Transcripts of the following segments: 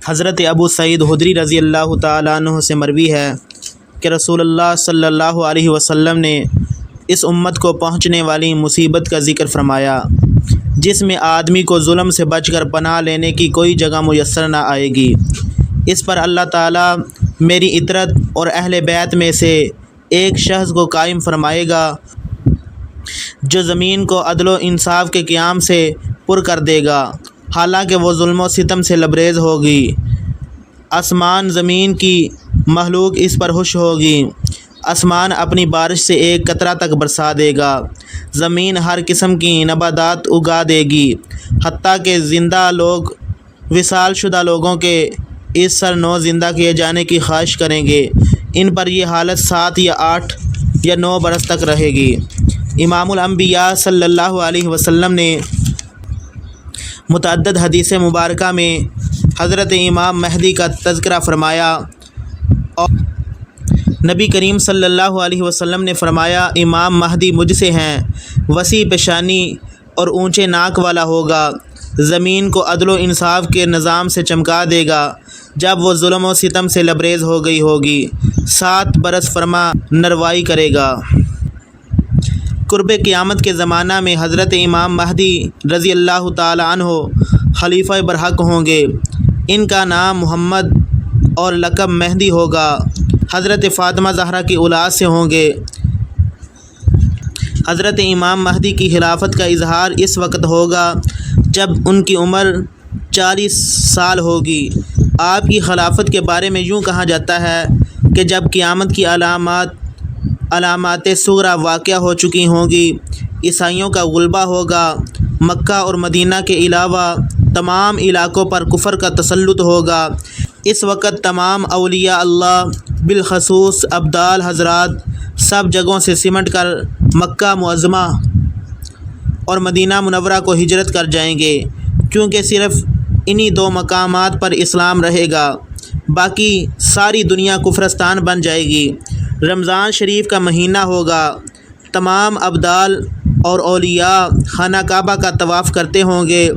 حضرت ابو سعید خدری رضی اللہ تعالیٰ عنہ سے مروی ہے کہ رسول اللہ صلی اللہ علیہ وسلم نے اس امت کو پہنچنے والی مصیبت کا ذکر فرمایا جس میں آدمی کو ظلم سے بچ کر پناہ لینے کی کوئی جگہ میسر نہ آئے گی۔ اس پر اللہ تعالیٰ میری اطرت اور اہل بیت میں سے ایک شخص کو قائم فرمائے گا جو زمین کو عدل و انصاف کے قیام سے پر کر دے گا، حالانکہ وہ ظلم و ستم سے لبریز ہوگی۔ آسمان زمین کی مخلوق اس پر خوش ہوگی۔ آسمان اپنی بارش سے ایک قطرہ تک برسا دے گا، زمین ہر قسم کی نباتات اگا دے گی، حتیٰ کہ زندہ لوگ وصال شدہ لوگوں کے اس سر نو زندہ کیے جانے کی خواہش کریں گے۔ ان پر یہ حالت 7 یا 8 یا 9 برس تک رہے گی۔ امام الانبیاء صلی اللہ علیہ وسلم نے متعدد حدیث مبارکہ میں حضرت امام مہدی کا تذکرہ فرمایا اور نبی کریم صلی اللہ علیہ وسلم نے فرمایا، امام مہدی مجھ سے ہیں، وسیع پیشانی اور اونچے ناک والا ہوگا، زمین کو عدل و انصاف کے نظام سے چمکا دے گا جب وہ ظلم و ستم سے لبریز ہو گئی ہوگی، 7 برس فرما نروائی کرے گا۔ قرب قیامت کے زمانہ میں حضرت امام مہدی رضی اللہ تعالی عنہ خلیفہ برحق ہوں گے۔ ان کا نام محمد اور لقب مہدی ہوگا۔ حضرت فاطمہ زہرا کی اولاد سے ہوں گے۔ حضرت امام مہدی کی خلافت کا اظہار اس وقت ہوگا جب ان کی عمر 40 سال ہوگی۔ آپ کی خلافت کے بارے میں یوں کہا جاتا ہے کہ جب قیامت کی علامات صغریٰ واقع ہو چکی ہوں گی، عیسائیوں کا غلبہ ہوگا، مکہ اور مدینہ کے علاوہ تمام علاقوں پر کفر کا تسلط ہوگا۔ اس وقت تمام اولیاء اللہ بالخصوص ابدال حضرات سب جگہوں سے سمٹ کر مکہ معظمہ اور مدینہ منورہ کو ہجرت کر جائیں گے، کیونکہ صرف انہی 2 مقامات پر اسلام رہے گا، باقی ساری دنیا کفرستان بن جائے گی۔ رمضان شریف کا مہینہ ہوگا، تمام ابدال اور اولیاء خانہ کعبہ کا طواف کرتے ہوں گے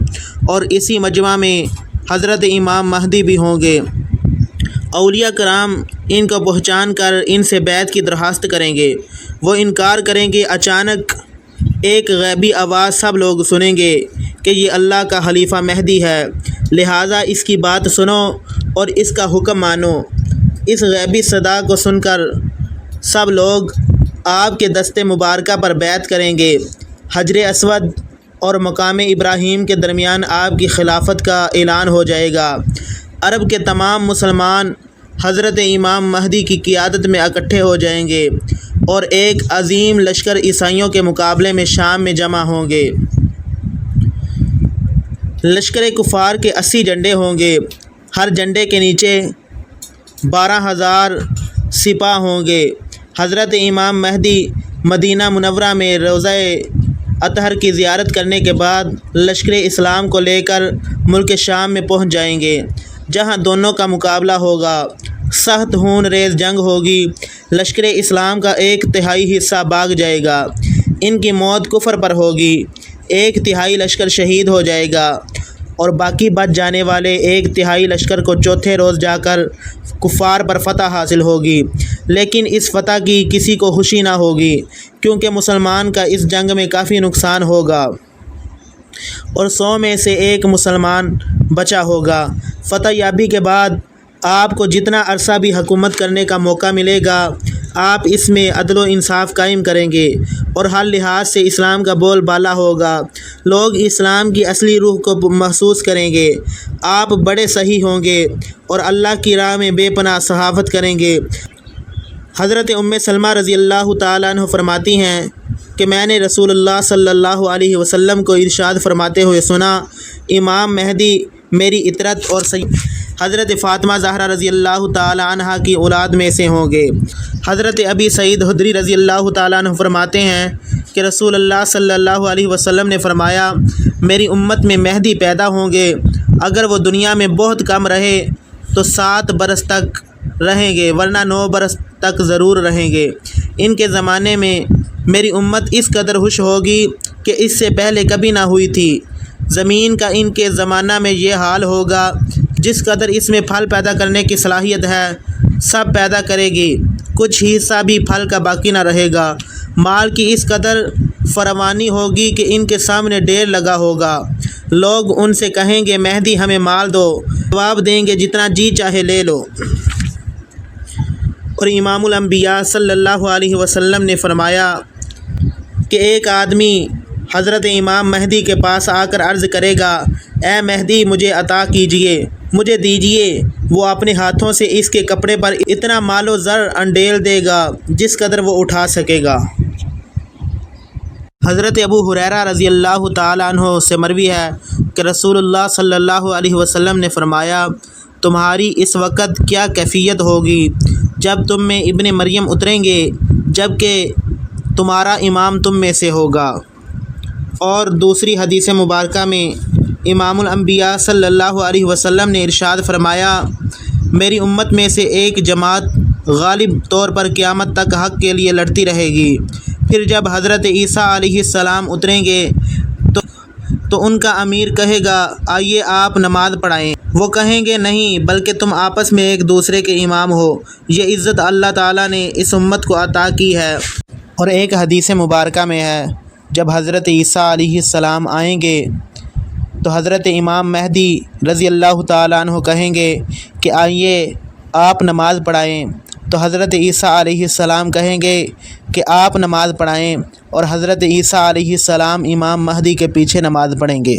اور اسی مجمع میں حضرت امام مہدی بھی ہوں گے۔ اولیاء کرام ان کو پہچان کر ان سے بیعت کی درخواست کریں گے، وہ انکار کریں گے۔ اچانک ایک غیبی آواز سب لوگ سنیں گے کہ یہ اللہ کا خلیفہ مہدی ہے، لہٰذا اس کی بات سنو اور اس کا حکم مانو۔ اس غیبی صدا کو سن کر سب لوگ آپ کے دست مبارکہ پر بیعت کریں گے۔ حجر اسود اور مقام ابراہیم کے درمیان آپ کی خلافت کا اعلان ہو جائے گا۔ عرب کے تمام مسلمان حضرت امام مہدی کی قیادت میں اکٹھے ہو جائیں گے اور ایک عظیم لشکر عیسائیوں کے مقابلے میں شام میں جمع ہوں گے۔ لشکر کفار کے 80 جھنڈے ہوں گے، ہر جھنڈے کے نیچے 12,000 سپاہ ہوں گے۔ حضرت امام مہدی مدینہ منورہ میں روضہ اطہر کی زیارت کرنے کے بعد لشکر اسلام کو لے کر ملک شام میں پہنچ جائیں گے، جہاں دونوں کا مقابلہ ہوگا۔ سخت خون ریز جنگ ہوگی، لشکر اسلام کا 1/3 حصہ بھاگ جائے گا، ان کی موت کفر پر ہوگی، 1/3 لشکر شہید ہو جائے گا اور باقی بچ جانے والے 1/3 لشکر کو چوتھے روز جا کر کفار پر فتح حاصل ہوگی، لیکن اس فتح کی کسی کو خوشی نہ ہوگی، کیونکہ مسلمان کا اس جنگ میں کافی نقصان ہوگا اور 100 میں سے 1 مسلمان بچا ہوگا۔ فتح یابی کے بعد آپ کو جتنا عرصہ بھی حکومت کرنے کا موقع ملے گا، آپ اس میں عدل و انصاف قائم کریں گے اور ہر لحاظ سے اسلام کا بول بالا ہوگا، لوگ اسلام کی اصلی روح کو محسوس کریں گے، آپ بڑے صحیح ہوں گے اور اللہ کی راہ میں بے پناہ صحافت کریں گے۔ حضرت ام سلمہ رضی اللہ تعالیٰ عنہ فرماتی ہیں کہ میں نے رسول اللہ صلی اللہ علیہ وسلم کو ارشاد فرماتے ہوئے سنا، امام مہدی میری اطرت اور حضرت فاطمہ زہرا رضی اللہ تعالی عنہا کی اولاد میں سے ہوں گے۔ حضرت ابی سعید خدری رضی اللہ تعالیٰ عنہ فرماتے ہیں کہ رسول اللہ صلی اللہ علیہ وسلم نے فرمایا، میری امت میں مہدی پیدا ہوں گے، اگر وہ دنیا میں بہت کم رہے تو 7 برس تک رہیں گے، ورنہ 9 برس تک ضرور رہیں گے۔ ان کے زمانے میں میری امت اس قدر خوش ہوگی کہ اس سے پہلے کبھی نہ ہوئی تھی۔ زمین کا ان کے زمانہ میں یہ حال ہوگا جس قدر اس میں پھل پیدا کرنے کی صلاحیت ہے سب پیدا کرے گی، کچھ حصہ بھی پھل کا باقی نہ رہے گا۔ مال کی اس قدر فراوانی ہوگی کہ ان کے سامنے ڈھیر لگا ہوگا۔ لوگ ان سے کہیں گے مہدی ہمیں مال دو، جواب دیں گے جتنا جی چاہے لے لو۔ اور امام الانبیاء صلی اللہ علیہ وسلم نے فرمایا کہ ایک آدمی حضرت امام مہدی کے پاس آ کر عرض کرے گا، اے مہدی مجھے عطا کیجئے، مجھے دیجئے۔ وہ اپنے ہاتھوں سے اس کے کپڑے پر اتنا مال و زر انڈیل دے گا جس قدر وہ اٹھا سکے گا۔ حضرت ابو ہریرہ رضی اللہ تعالیٰ عنہ سے مروی ہے کہ رسول اللہ صلی اللہ علیہ وسلم نے فرمایا، تمہاری اس وقت کیا کیفیت ہوگی جب تم میں ابن مریم اتریں گے جب کہ تمہارا امام تم میں سے ہوگا۔ اور دوسری حدیث مبارکہ میں امام الانبیاء صلی اللہ علیہ وسلم نے ارشاد فرمایا، میری امت میں سے ایک جماعت غالب طور پر قیامت تک حق کے لیے لڑتی رہے گی۔ پھر جب حضرت عیسیٰ علیہ السلام اتریں گے تو ان کا امیر کہے گا، آئیے آپ نماز پڑھائیں۔ وہ کہیں گے نہیں، بلکہ تم آپس میں ایک دوسرے کے امام ہو۔ یہ عزت اللہ تعالیٰ نے اس امت کو عطا کی ہے۔ اور ایک حدیث مبارکہ میں ہے، جب حضرت عیسیٰ علیہ السلام آئیں گے تو حضرت امام مہدی رضی اللہ تعالیٰ عنہ کہیں گے کہ آئیے آپ نماز پڑھائیں، تو حضرت عیسیٰ علیہ السلام کہیں گے کہ آپ نماز پڑھائیں، اور حضرت عیسیٰ علیہ السلام امام مہدی کے پیچھے نماز پڑھیں گے۔